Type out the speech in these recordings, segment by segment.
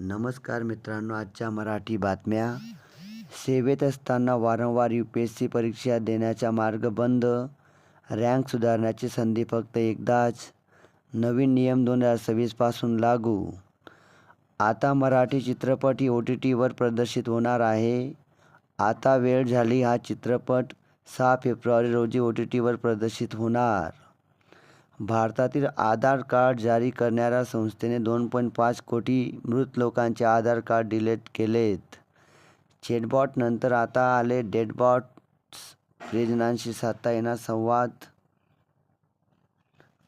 नमस्कार मित्रांनो, आजच्या मराठी बातम्या. सेवेत असताना वारंवार UPSC परीक्षा देण्याचा मार्ग बंद, रँक सुधारण्याची संधी फक्त एकदाच, नवीन नियम 2026 पासून लागू. आता मराठी चित्रपट OTTवर प्रदर्शित होणार आहे. आता वेळ झाली. हा चित्रपट 6 फेब्रुवारी रोजी OTTवर प्रदर्शित होणार. भारतातील आधार कार्ड जारी करणाऱ्या संस्थेने 2.5 कोटी मृत लोकांचे आधार कार्ड डिलीट केलेत. चॅटबॉट नंतर आता आले डेडबॉट्स, प्रियजनांशी साधता येणार संवाद.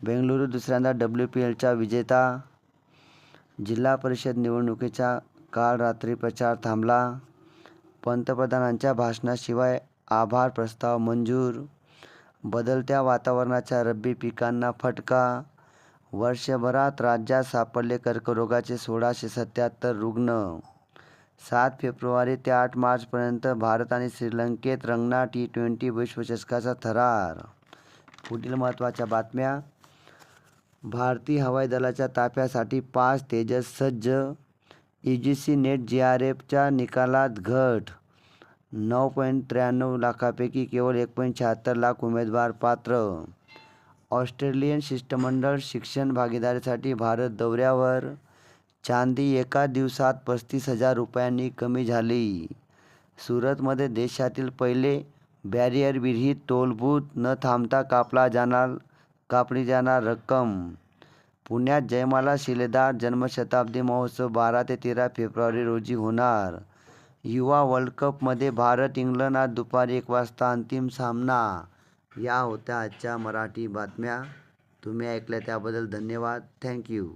बेंगळुरू दुसऱ्यांदा WPLचा विजेता. जिल्हा परिषद निवडणुकीचा काल रात्री प्रचार थांबला. पंतप्रधानांच्या भाषणाशिवाय आभार प्रस्ताव मंजूर. बदलत्या वातावरणाचा रब्बी पिकांना फटका. वर्षभरात राज्यात सापडले कर्करोगाचे 1677 रुग्ण. 7 फेब्रुवारी ते 8 मार्चपर्यंत भारत आणि श्रीलंकेत रंगणार T20 विश्वचषकाचा थरार. पुढील महत्त्वाच्या बातम्या. भारतीय हवाई दलाच्या ताफ्यासाठी 5 तेजस सज्ज. UGC नेट JRFच्या निकालात घट. 9.93 लाखांपैकी केवळ 1.76 लाख उमेदवार पात्र. ऑस्ट्रेलियन शिष्टमंडळ शिक्षण भागीदारीसाठी भारत दौऱ्यावर. चांदी एका दिवसात 35,000 रुपयांनी कमी झाली. सुरतमध्ये देशातील पहिले बॅरियरविरहित टोलबूथ. न थांबता कापली जाणार रक्कम. पुण्यात जयमाला शिलेदार जन्मशताब्दी महोत्सव 12 ते 13 फेब्रुवारी रोजी होणार. युवा वर्ल्ड कपमध्ये भारत इंग्लंड आज दुपारी 1 वाजता अंतिम सामना. या होत्या आजच्या मराठी बातम्या. तुम्ही ऐकल्या त्याबद्दल धन्यवाद. थँक्यू.